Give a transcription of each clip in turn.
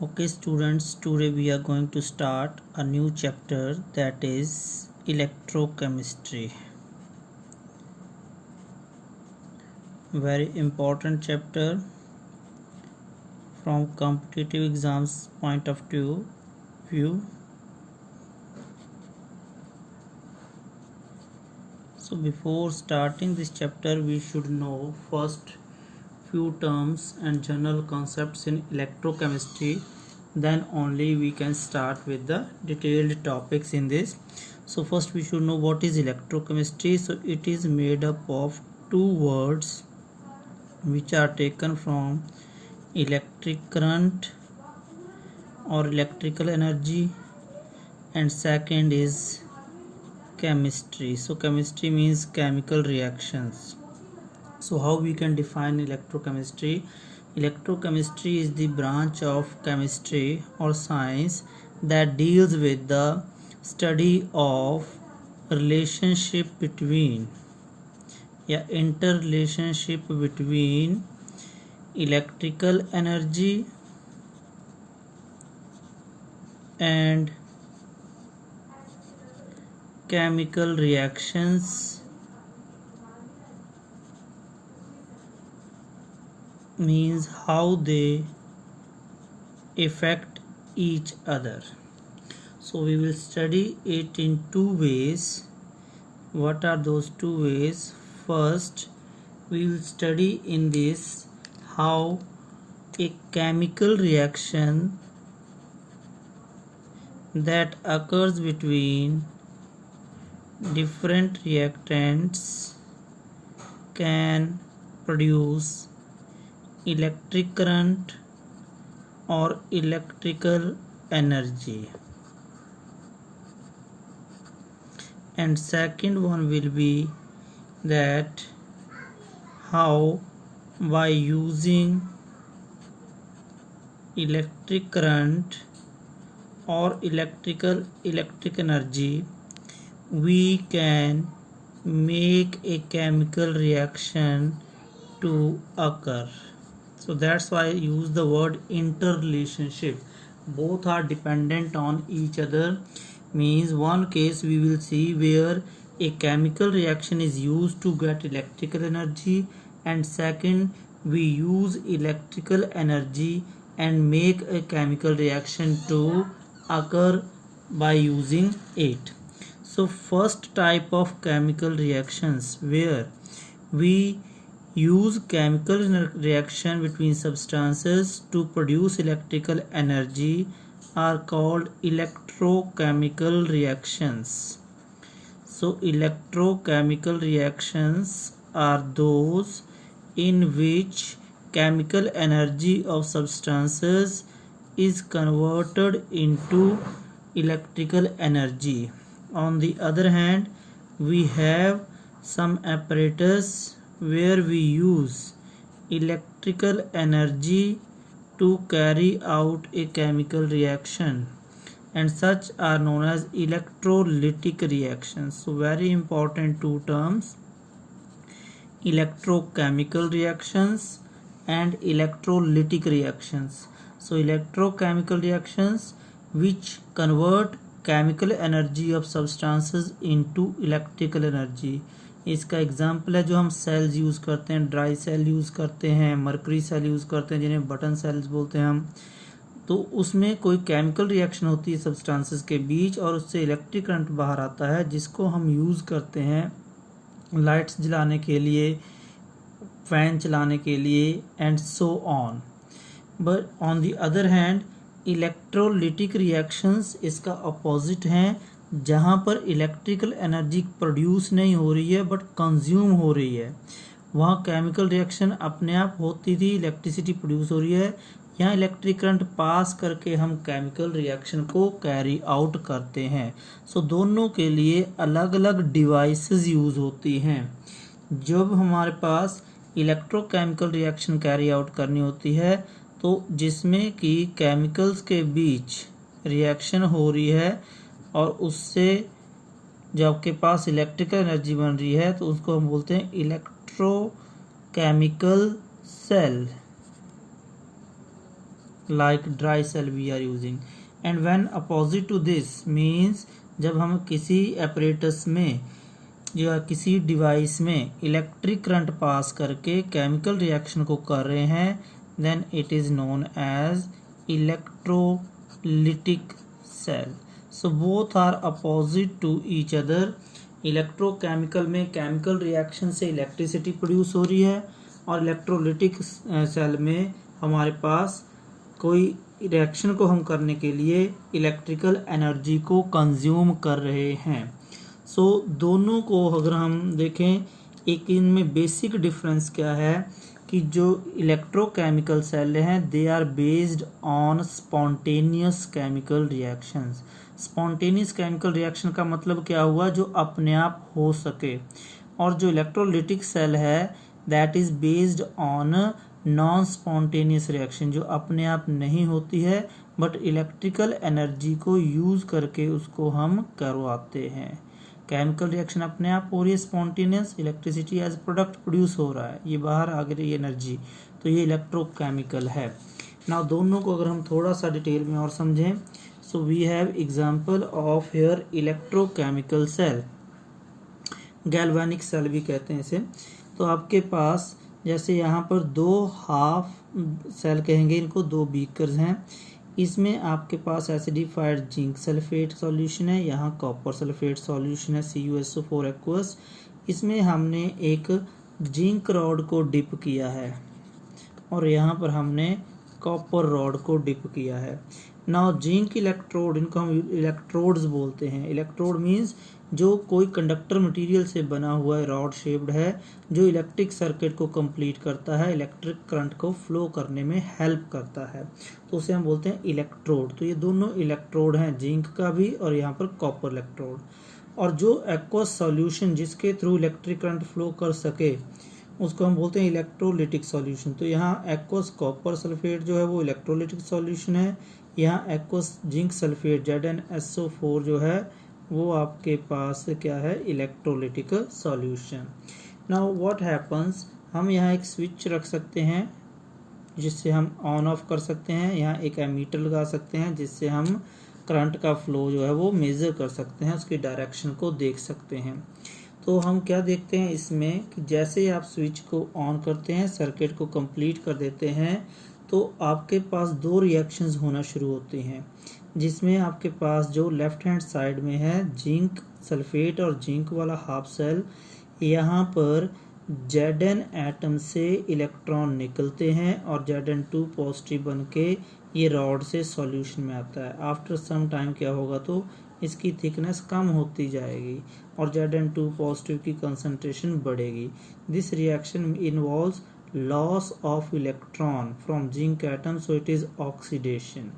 Okay students, today we are going to start a new chapter, that is electrochemistry. Very important chapter from competitive exams point of view. So before starting this chapter, we should know first few terms and general concepts in electrochemistry, then only we can start with the detailed topics in this. So first we should know what is electrochemistry. So it is made up of two words which are taken from electric current or electrical energy, and second is chemistry. So chemistry means chemical reactions. So how we can define electrochemistry? Electrochemistry is the branch of chemistry or science that deals with the study of relationship between interrelationship between electrical energy and chemical reactions, means how they affect each other. So we will study it in two ways. What are those two ways? First, we will study in this how a chemical reaction that occurs between different reactants can produce electric current or electrical energy, and second one will be that how by using electric current or electric energy we can make a chemical reaction to occur. So that's why I use the word interrelationship. Both are dependent on each other. Means one case we will see where a chemical reaction is used to get electrical energy, and second we use electrical energy and make a chemical reaction to occur by using it. So first type of chemical reactions where we use chemical reaction between substances to produce electrical energy are called electrochemical reactions. So electrochemical reactions are those in which chemical energy of substances is converted into electrical energy. On the other hand, we have some apparatus where we use electrical energy to carry out a chemical reaction, and such are known as electrolytic reactions. So very important two terms, electrochemical reactions and electrolytic reactions. So electrochemical reactions which convert chemical energy of substances into electrical energy. इसका example है जो हम sales use करते हैं, dry cell use करते हैं, mercury cell use करते हैं जिन्हें बटन सेल्स बोलते हैं हम, तो उसमें कोई केमिकल रिएक्शन होती है सब्सटेंसेस के बीच और उससे इलेक्ट्रिक करंट बाहर आता है जिसको हम यूज़ करते हैं लाइट्स जलाने के लिए, फैन चलाने के लिए and so on. But on the other hand electrolytic reactions इसका अपोजिट हैं, जहाँ पर इलेक्ट्रिकल एनर्जी प्रोड्यूस नहीं हो रही है बट कंज्यूम हो रही है. वहाँ केमिकल रिएक्शन अपने आप होती थी, इलेक्ट्रिसिटी प्रोड्यूस हो रही है, यहाँ इलेक्ट्रिक करंट पास करके हम केमिकल रिएक्शन को कैरी आउट करते हैं. सो दोनों के लिए अलग अलग डिवाइसेस यूज़ होती हैं. जब हमारे पास इलेक्ट्रोकेमिकल रिएक्शन कैरी आउट करनी होती है तो जिसमें कि केमिकल्स के बीच रिएक्शन हो रही है और उससे जब आपके पास इलेक्ट्रिकल एनर्जी बन रही है तो उसको हम बोलते हैं electrochemical cell. like dry cell we are using. And when opposite to this means जब हम किसी apparatus में या किसी डिवाइस में इलेक्ट्रिक करंट पास करके केमिकल रिएक्शन को कर रहे हैं, then it is known as electrolytic cell. So both are opposite to each other. Electrochemical में केमिकल रिएक्शन से इलेक्ट्रिसिटी प्रोड्यूस हो रही है और इलेक्ट्रोलिटिक सेल में हमारे पास कोई रिएक्शन को हम करने के लिए इलेक्ट्रिकल एनर्जी को कंज्यूम कर रहे हैं. सो दोनों को अगर हम देखें, एक इनमें बेसिक डिफरेंस क्या है कि जो इलेक्ट्रोकेमिकल सेल हैं they are based on spontaneous chemical reactions. Spontaneous chemical reaction का मतलब क्या हुआ, जो अपने आप हो सके. और जो इलेक्ट्रोलिटिक सेल है that is based on non spontaneous reaction, जो अपने आप नहीं होती है बट इलेक्ट्रिकल एनर्जी को यूज़ करके उसको हम करवाते हैं. केमिकल रिएक्शन अपने आप हो रही है spontaneous, electricity as product produce हो रहा है, ये बाहर आ गई एनर्जी, तो ये इलेक्ट्रोकेमिकल है. ना दोनों को अगर हम थोड़ा सा डिटेल में और समझें, so we have example of here electrochemical cell, galvanic cell भी कहते हैं इसे. तो आपके पास जैसे यहाँ पर दो हाफ सेल कहेंगे इनको, दो बीकर्स हैं. इसमें आपके पास एसिडिफाइड जिंक सल्फेट सॉल्यूशन है, यहाँ कॉपर सल्फेट सॉल्यूशन है CuSO4 एक्वस. इसमें हमने एक जिंक रॉड को डिप किया है और यहाँ पर हमने कॉपर रॉड को डिप किया है. नाउ जिंक इलेक्ट्रोड, इनको हम इलेक्ट्रोड्स बोलते हैं. इलेक्ट्रोड मीन्स जो कोई कंडक्टर मटेरियल से बना हुआ है, रॉड शेप्ड है, जो इलेक्ट्रिक सर्किट को कंप्लीट करता है, इलेक्ट्रिक करंट को फ्लो करने में हेल्प करता है, तो उसे हम बोलते हैं इलेक्ट्रोड. तो ये दोनों इलेक्ट्रोड हैं, जिंक का भी और यहाँ पर कॉपर इलेक्ट्रोड. और जो एक्वस सॉल्यूशन जिसके थ्रू इलेक्ट्रिक करंट फ्लो कर सके उसको हम बोलते हैं इलेक्ट्रोलिटिक सॉल्यूशन. तो यहाँ एक्वस कॉपर सल्फेट जो है वो इलेक्ट्रोलिटिक सॉल्यूशन है, यहाँ एक्वस जिंक सल्फेट ZnSO4 जो है वो आपके पास क्या है, electrolytic solution. Now what happens, हम यहाँ एक स्विच रख सकते हैं जिससे हम ऑन ऑफ कर सकते हैं, यहाँ एक एमीटर लगा सकते हैं जिससे हम करंट का फ्लो जो है वो मेज़र कर सकते हैं, उसकी डायरेक्शन को देख सकते हैं. तो हम क्या देखते हैं इसमें कि जैसे आप स्विच को ऑन करते हैं, सर्किट को कंप्लीट कर देते हैं, तो आपके पास दो रिएक्शंस होना शुरू होती हैं, जिसमें आपके पास जो लेफ्ट हैंड साइड में है जिंक सल्फेट और जिंक वाला हाफ सेल, यहाँ पर Zn एटम से इलेक्ट्रॉन निकलते हैं और Zn2 पॉजिटिव बन के ये रॉड से सॉल्यूशन में आता है. आफ्टर सम टाइम क्या होगा, तो इसकी थिकनेस कम होती जाएगी और Zn2 पॉजिटिव की कंसंट्रेशन बढ़ेगी. This reaction involves loss of electron from zinc atom, so it is oxidation.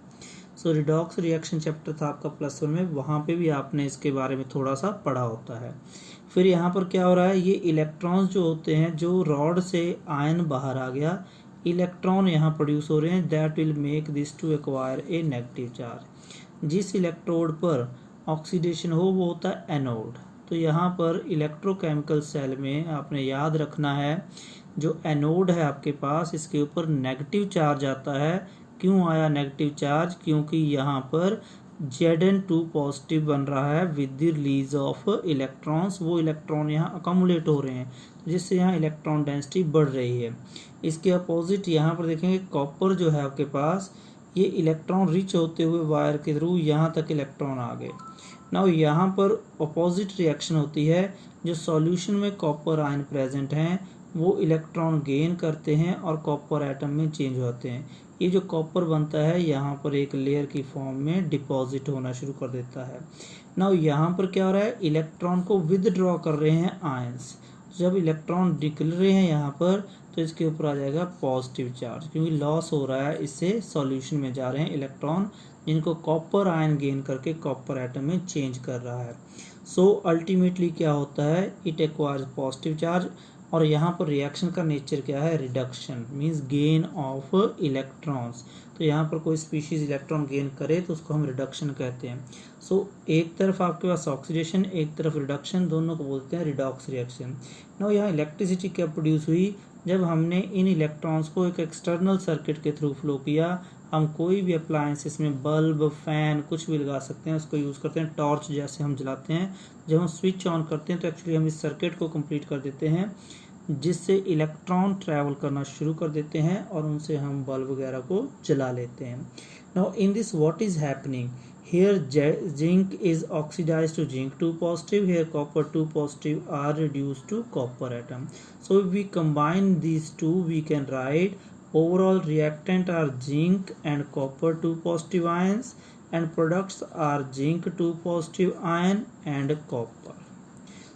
So redox reaction chapter था आपका +1 में, वहाँ पे भी आपने इसके बारे में थोड़ा सा पढ़ा होता है. फिर यहाँ पर क्या हो रहा है, ये इलेक्ट्रॉन्स जो होते हैं, जो रॉड से आयन बाहर आ गया, इलेक्ट्रॉन यहाँ प्रोड्यूस हो रहे हैं, that will make this to acquire a negative charge. जिस इलेक्ट्रोड पर ऑक्सीडेशन हो वो होता है एनोड. तो यहाँ पर इलेक्ट्रोकेमिकल सेल में आपने याद रखना है, जो एनोड है आपके पास इसके ऊपर नेगेटिव चार्ज आता है. क्यों आया नेगेटिव चार्ज, क्योंकि यहाँ पर Zn2 पॉजिटिव बन रहा है with the release of electrons. वो इलेक्ट्रॉन यहाँ अकोमुलेट हो रहे हैं जिससे यहाँ इलेक्ट्रॉन डेंसिटी बढ़ रही है. इसके अपोजिट यहाँ पर देखेंगे कॉपर जो है आपके पास, ये इलेक्ट्रॉन रिच होते हुए वायर के थ्रू यहाँ तक इलेक्ट्रॉन आ गए. नाउ यहाँ पर अपोजिट रिएक्शन होती है, जो सॉल्यूशन में कॉपर आयन प्रेजेंट हैं वो इलेक्ट्रॉन गेन करते हैं और कॉपर एटम में चेंज होते हैं. ये जो कॉपर बनता है यहाँ पर एक लेयर की फॉर्म में डिपॉजिट होना शुरू कर देता है. नाउ यहाँ पर क्या हो रहा है, इलेक्ट्रॉन को विदड्रॉ कर रहे हैं आयंस. जब इलेक्ट्रॉन निकल रहे हैं यहाँ पर तो इसके ऊपर आ जाएगा पॉजिटिव चार्ज, क्योंकि लॉस हो रहा है, इससे सॉल्यूशन में जा रहे हैं इलेक्ट्रॉन जिनको कॉपर आयन गेन करके कॉपर एटम में चेंज कर रहा है. सो अल्टीमेटली क्या होता है, इट एक्वायर्स पॉजिटिव चार्ज. और यहाँ पर रिएक्शन का नेचर क्या है, reduction means gain of electrons. तो यहाँ पर कोई स्पीशीज इलेक्ट्रॉन गेन करे तो उसको हम रिडक्शन कहते हैं. सो एक तरफ आपके पास ऑक्सीडेशन, एक तरफ रिडक्शन, दोनों को बोलते हैं रिडॉक्स रिएक्शन. नाउ यहाँ इलेक्ट्रिसिटी क्या प्रोड्यूस हुई, जब हमने इन इलेक्ट्रॉन्स को एक एक्सटर्नल सर्किट के थ्रू फ्लो किया, हम कोई भी अप्लायंस इसमें बल्ब, फैन कुछ भी लगा सकते हैं, उसको यूज़ करते हैं। टॉर्च जैसे हम जलाते हैं, जब हम स्विच ऑन करते हैं तो एक्चुअली हम इस सर्किट को कंप्लीट कर देते हैं, जिससे इलेक्ट्रॉन ट्रैवल करना शुरू कर देते हैं और उनसे हम बल्ब वगैरह को जला लेते हैं। Now in this what is happening, here zinc is oxidized to zinc 2 positive, here copper 2 positive are reduced to copper atom. So if we combine these two, we can write overall reactant are zinc and copper 2 positive ions, and products are zinc 2 positive ion and copper.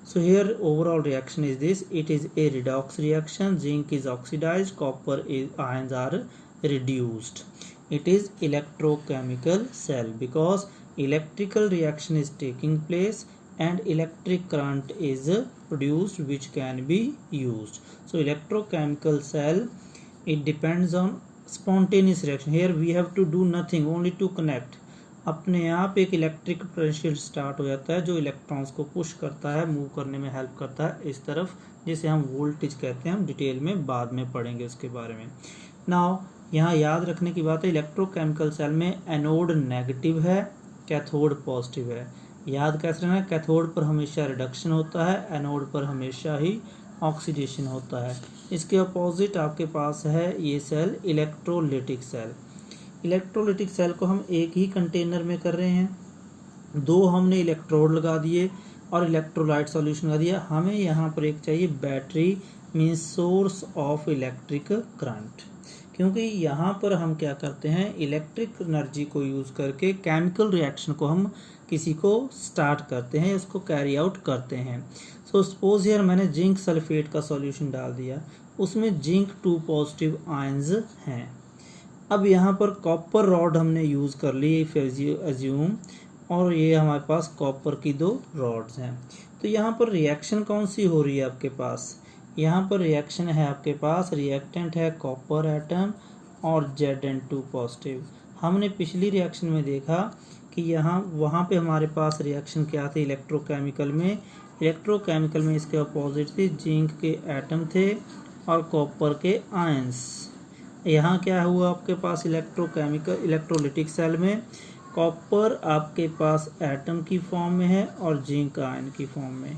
So here overall reaction is this, it is a redox reaction, zinc is oxidized, copper ions are reduced. It is electrochemical cell because electrical reaction is taking place and electric current is produced which can be used. So electrochemical cell, it depends on spontaneous reaction. Here we have to do nothing, only to connect. अपने आप एक electric potential start हो जाता है जो electrons को push करता है, मूव करने में हेल्प करता है इस तरफ, जिसे हम वोल्टेज कहते हैं। हम डिटेल में बाद में पढ़ेंगे उसके बारे में। नाउ यहाँ याद रखने की बात है, इलेक्ट्रोकेमिकल सेल में एनोड नेगेटिव है, कैथोड पॉजिटिव है। याद कैसे रखना है, कैथोड पर हमेशा रिडक्शन होता है, एनोड पर हमेशा ही ऑक्सीडेशन होता है। इसके अपोजिट आपके पास है ये cell electrolytic cell. Electrolytic cell को हम एक ही कंटेनर में कर रहे हैं, दो हमने इलेक्ट्रोड लगा दिए और इलेक्ट्रोलाइट सॉल्यूशन लगा दिया। हमें यहाँ पर एक चाहिए battery, means source of electric current, क्योंकि यहाँ पर हम क्या करते हैं, इलेक्ट्रिक एनर्जी को यूज़ करके केमिकल रिएक्शन को हम किसी को स्टार्ट करते हैं, उसको कैरी आउट करते हैं। सो सपोज हियर मैंने जिंक सल्फेट का सॉल्यूशन डाल दिया, उसमें जिंक 2 पॉजिटिव आयंस हैं। अब यहाँ पर कॉपर रॉड हमने यूज़ कर ली एज्यूम, और ये हमारे पास कॉपर की 2 रॉड्स हैं। तो यहाँ पर रिएक्शन कौन सी हो रही है आपके पास, यहाँ पर रिएक्शन है आपके पास, रिएक्टेंट है कॉपर एटम और Zn2 पॉजिटिव। हमने पिछली रिएक्शन में देखा कि वहाँ पे हमारे पास रिएक्शन क्या थे इलेक्ट्रोकेमिकल में, इलेक्ट्रोकेमिकल में इसके अपोजिट थी, जिंक के एटम थे और कॉपर के आयंस। यहाँ क्या हुआ आपके पास इलेक्ट्रोलिटिक सेल में, कॉपर आपके पास एटम की फॉर्म में है और जिंक आयन की फॉर्म में।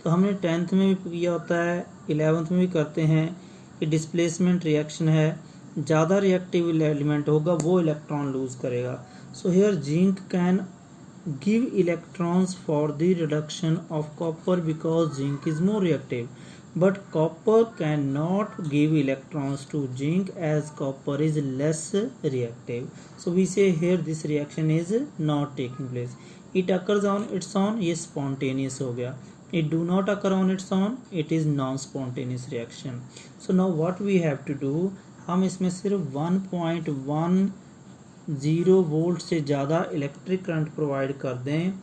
तो हमने 10th में भी किया होता है, 11th में भी करते हैं कि डिस्प्लेसमेंट रिएक्शन है, ज़्यादा रिएक्टिव एलिमेंट होगा वो इलेक्ट्रॉन लूज करेगा। So here zinc can give electrons for the reduction of copper because zinc is more reactive, but copper cannot give electrons to zinc as copper is less reactive. So we say here this reaction is not taking place. It occurs on its own, ये spontaneous हो गया. It do not occur on its own, it is non-spontaneous reaction. So now what we have to do, हम इसमें सिर्फ 1.10 volt से ज़्यादा electric current provide कर दें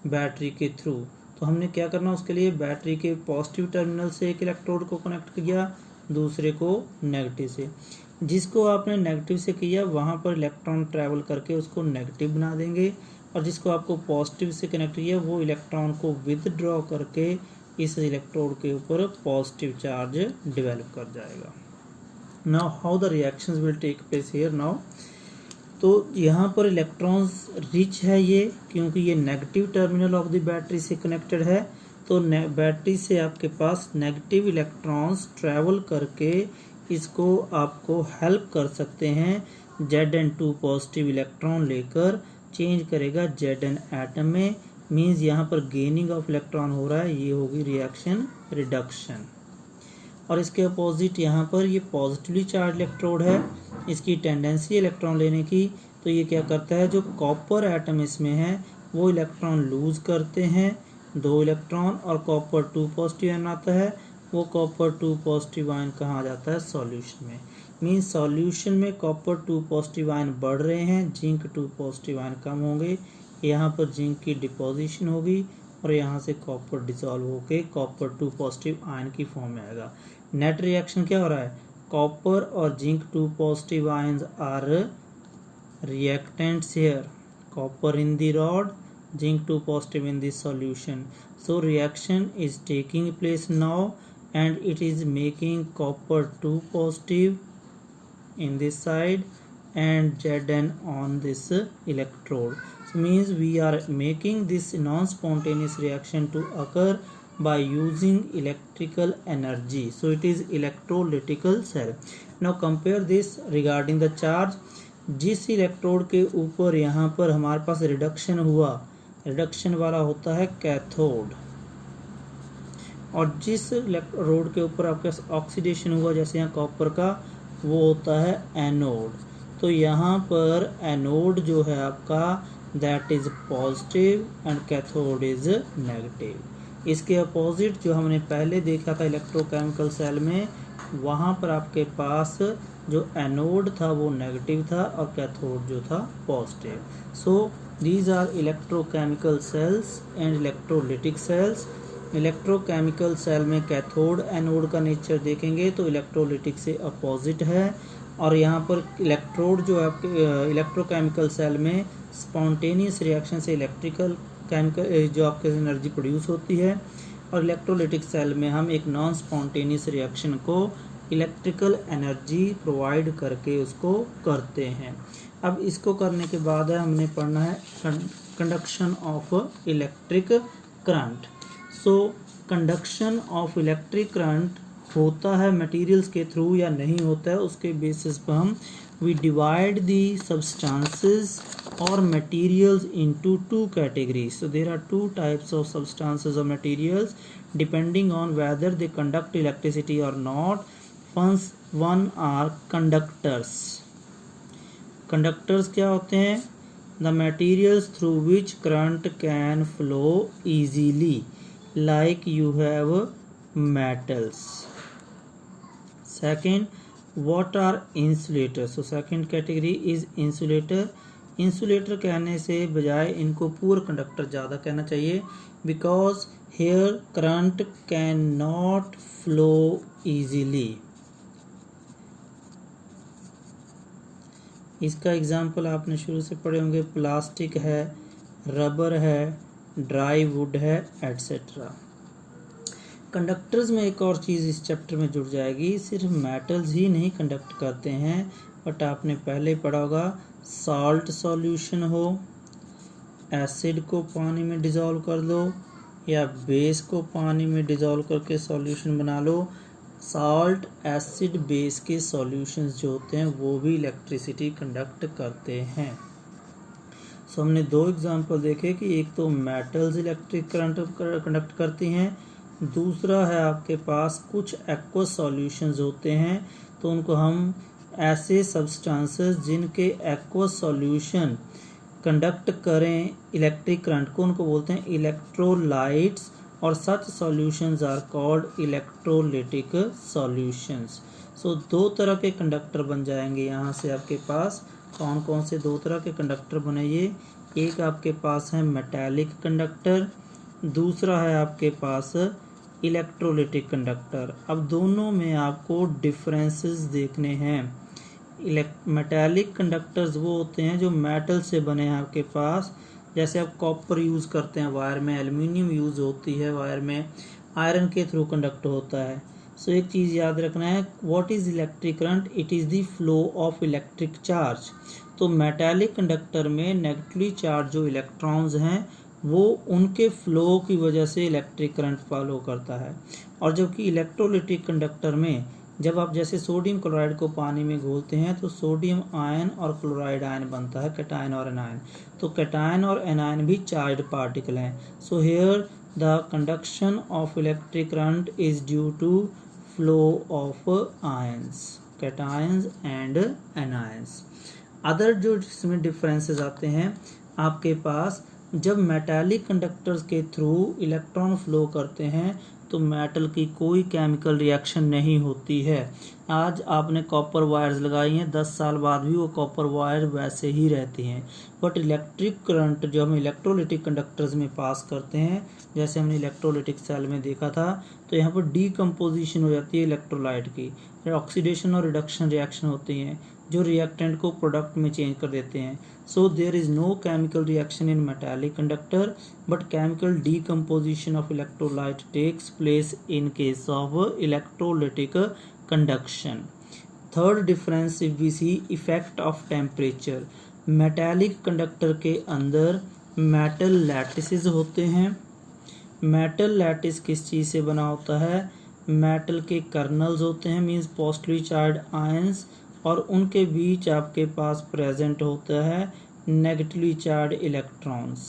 बैटरी के थ्रू। तो हमने क्या करना, उसके लिए बैटरी के पॉजिटिव टर्मिनल से एक इलेक्ट्रोड को कनेक्ट किया, दूसरे को नेगेटिव से। जिसको आपने नेगेटिव से किया वहाँ पर इलेक्ट्रॉन ट्रैवल करके उसको नेगेटिव बना देंगे, और जिसको आपको पॉजिटिव से कनेक्ट किया वो इलेक्ट्रॉन को विदड्रॉ करके इस इलेक्ट्रोड के ऊपर पॉजिटिव चार्ज डेवलप कर जाएगा। Now how the reactions will take place here now. तो यहाँ पर इलेक्ट्रॉन्स रिच है ये, क्योंकि ये negative terminal of the battery से कनेक्टेड है। तो बैटरी से आपके पास नेगेटिव इलेक्ट्रॉन्स ट्रैवल करके इसको आपको हेल्प कर सकते हैं, Zn2 पॉजिटिव इलेक्ट्रॉन लेकर चेंज करेगा Zn एटम में, मीन्स यहाँ पर गेनिंग ऑफ इलेक्ट्रॉन हो रहा है, ये होगी रिएक्शन रिडक्शन। और इसके अपोजिट यहाँ पर ये पॉजिटिवली चार्ज इलेक्ट्रोड है, इसकी टेंडेंसी इलेक्ट्रॉन लेने की। तो ये क्या करता है, जो कॉपर एटम इसमें है वो इलेक्ट्रॉन लूज करते हैं 2 इलेक्ट्रॉन, और कॉपर 2 पॉजिटिव आयन आता है, वो कॉपर 2 पॉजिटिव आयन कहाँ जाता है, सॉल्यूशन में। मीन्स सॉल्यूशन में कॉपर 2 पॉजिटिव आयन बढ़ रहे हैं, जिंक 2 पॉजिटिव आयन कम होंगे। यहाँ पर जिंक की डिपोजिशन होगी और यहाँ से कॉपर डिसॉल्व होके कॉपर 2 पॉजिटिव आयन की फॉर्म में आएगा। नेट रिएक्शन क्या हो रहा है, कॉपर और zinc 2 positive ions are reactants here, copper in the rod, zinc 2 positive in the solution. So reaction is taking place now and it is making copper 2 positive in this side and Zn on this electrode. So means we are making this non-spontaneous reaction to occur by using electrical energy. So it is electrolytical cell. Now compare this regarding the charge. जिस electrode के ऊपर यहाँ पर हमारे पास reduction हुआ, reduction वाला होता है कैथोड, और जिस इलेक्ट्रोड के ऊपर आपके ऑक्सीडेशन हुआ जैसे यहाँ कॉपर का, वो होता है एनोड। तो यहाँ पर एनोड जो है आपका that is positive and cathode is negative. इसके अपोजिट जो हमने पहले देखा था इलेक्ट्रोकेमिकल सेल में, वहाँ पर आपके पास जो एनोड था वो नेगेटिव था और कैथोड जो था positive. So these are electrochemical cells and electrolytic cells. Electrochemical cell में कैथोड एनोड का नेचर देखेंगे तो इलेक्ट्रोलिटिक से अपोजिट है, और यहाँ पर इलेक्ट्रोड जो आपके इलेक्ट्रोकेमिकल सेल में स्पॉन्टेनियस रिएक्शन से इलेक्ट्रिकल केमिकल जो आपके एनर्जी प्रोड्यूस होती है, और इलेक्ट्रोलिटिक सेल में हम एक नॉन स्पॉन्टेनियस रिएक्शन को इलेक्ट्रिकल एनर्जी प्रोवाइड करके उसको करते हैं। अब इसको करने के बाद हमने पढ़ना है conduction of electric current. So conduction of electric current होता है मटेरियल्स के थ्रू या नहीं होता है, उसके बेसिस पर हम we divide the substances or materials into two categories. So there are two types of substances or materials depending on whether they conduct electricity or not. One are conductors. Conductors क्या होते हैं? The materials through which current can flow easily, like you have metals. Second, what are insulators? So second category is insulator. Insulator कहने से बजाय इनको poor conductor ज़्यादा कहना चाहिए, because here current can not flow easily. इसका example आपने शुरू से पढ़े होंगे, प्लास्टिक है, रबर है, ड्राई वुड है, एट्सेट्रा। कंडक्टर्स में एक और चीज़ इस चैप्टर में जुड़ जाएगी, सिर्फ मेटल्स ही नहीं कंडक्ट करते हैं, बट आपने पहले पढ़ा होगा सॉल्ट सॉल्यूशन हो, एसिड को पानी में डिज़ोल्व कर लो या बेस को पानी में डिज़ोल्व करके सॉल्यूशन बना लो, सॉल्ट एसिड बेस के सॉल्यूशंस जो होते हैं वो भी इलेक्ट्रिसिटी कंडक्ट करते हैं। सो हमने दो एग्जांपल देखे कि एक तो मेटल्स इलेक्ट्रिक करंट कंडक्ट करती हैं, दूसरा है आपके पास कुछ एक्वस सॉल्यूशंस होते हैं, तो उनको हम ऐसे सब्सटेंसेस जिनके एक्वस सॉल्यूशन कंडक्ट करें इलेक्ट्रिक करंट को, उनको बोलते हैं इलेक्ट्रोलाइट्स, और such solutions are called electrolytic solutions. So दो तरह के कंडक्टर बन जाएंगे यहाँ से आपके पास। कौन कौन से दो तरह के कंडक्टर बने ये? एक आपके पास है मेटालिक कंडक्टर, दूसरा है आपके पास इलेक्ट्रोलिटिक कंडक्टर। अब दोनों में आपको डिफरेंसेस देखने हैं। मेटालिक कंडक्टर्स वो होते हैं जो मेटल से बने हैं आपके पास, जैसे आप कॉपर यूज़ करते हैं वायर में, एल्युमिनियम यूज़ होती है वायर में, आयरन के थ्रू कंडक्ट होता है। सो एक चीज़ याद रखना है, what is electric current? It is the flow of electric charge. तो मेटालिक कंडक्टर में नेगेटिवली चार्ज जो इलेक्ट्रॉन्स हैं वो उनके फ्लो की वजह से इलेक्ट्रिक करंट फॉलो करता है, और जबकि इलेक्ट्रोलिटिक कंडक्टर में जब आप जैसे सोडियम क्लोराइड को पानी में घोलते हैं तो सोडियम आयन और क्लोराइड आयन बनता है, कैटायन और एनायन। तो कैटायन और एनायन भी चार्ज्ड पार्टिकल हैं। So here the conduction of electric current is due to flow of ions, cations and anions. Other जो जिसमें डिफरेंसेस आते हैं आपके पास, जब मेटालिक कंडक्टर्स के थ्रू इलेक्ट्रॉन फ्लो करते हैं तो मेटल की कोई केमिकल रिएक्शन नहीं होती है। आज आपने कॉपर वायर्स लगाई हैं, 10 साल बाद भी वो कॉपर वायर वैसे ही रहती हैं। बट इलेक्ट्रिक करंट जो हम इलेक्ट्रोलिटिक कंडक्टर्स में पास करते हैं, जैसे हमने इलेक्ट्रोलिटिक सेल में देखा था, तो यहाँ पर डीकम्पोजिशन हो जाती है इलेक्ट्रोलाइट की, ऑक्सीडेशन और रिडक्शन रिएक्शन होती हैं जो रिएक्टेंट को प्रोडक्ट में चेंज कर देते हैं। So there is no chemical reaction in metallic conductor, but chemical decomposition of electrolyte takes place in case of electrolytic conduction. Third difference if we see effect of temperature, metallic conductor के अंदर metal lattices होते हैं। Metal lattice किस चीज़ से बना होता है? Metal के कर्नल्स होते हैं, मींस पोजिटिवली चार्ज आयंस, और उनके बीच आपके पास प्रेजेंट होता है negatively charge electrons.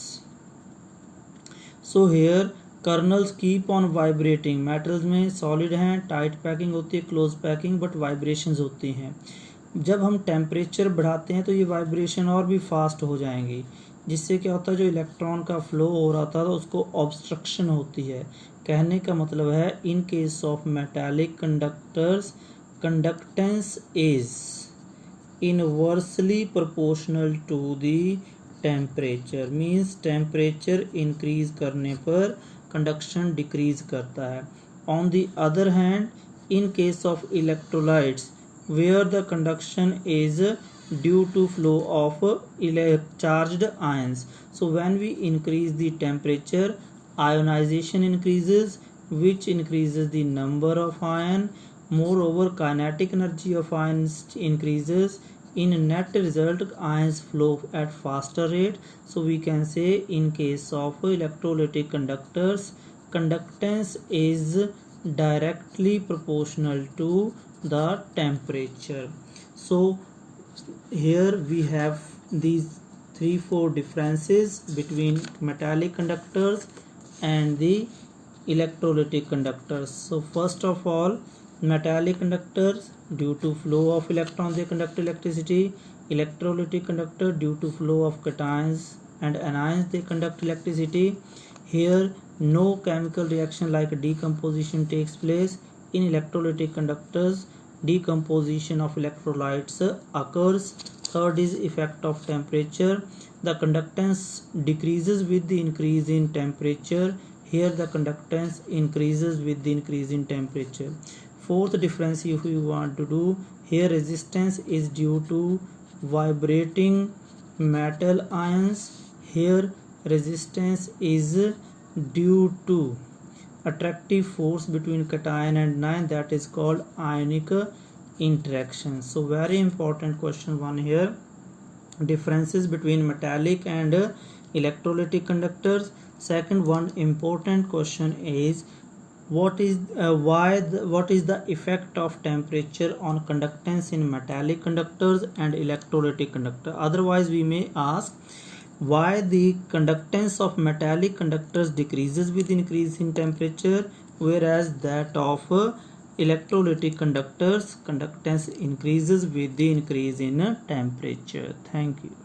So here colonel's keep on vibrating. Metals में सॉलिड हैं, टाइट पैकिंग होती है, क्लोज पैकिंग, बट वाइब्रेशंस होती हैं। जब हम टेम्परेचर बढ़ाते हैं तो ये वाइब्रेशन और भी फास्ट हो जाएंगी, जिससे क्या होता है, जो इलेक्ट्रॉन का फ्लो हो रहा था तो उसको ऑब्स्ट्रक्शन होती है। कहने का मतलब है in case of metallic conductors conductance is inversely proportional to the temperature, means temperature increase करने पर कंडक्शन डिक्रीज करता है। On the other hand, in case of electrolytes where the conduction is due to flow of charged ions, so when we increase the temperature, ionization increases, which increases the number of ion. Moreover, kinetic energy of ions increases. In net result, ions flow at faster rate. So we can say in case of electrolytic conductors, conductance is directly proportional to the temperature. So here we have these 3-4 differences between metallic conductors and the electrolytic conductors. So first of all, metallic conductors, due to flow of electrons they conduct electricity. Electrolytic conductor, due to flow of cations and anions they conduct electricity. Here no chemical reaction like decomposition takes place. In electrolytic conductors, decomposition of electrolytes occurs. Third is effect of temperature. The conductance decreases with the increase in temperature. Here the conductance increases with the increase in temperature. Fourth difference, if you want to do, here resistance is due to vibrating metal ions. Here resistance is due to attractive force between cation and anion, that is called ionic interaction. So very important question one here, differences between metallic and electrolytic conductors. Second one important question is what is the effect of temperature on conductance in metallic conductors and electrolytic conductor. Otherwise we may ask why the conductance of metallic conductors decreases with increase in temperature, whereas that of electrolytic conductors conductance increases with the increase in temperature. Thank you.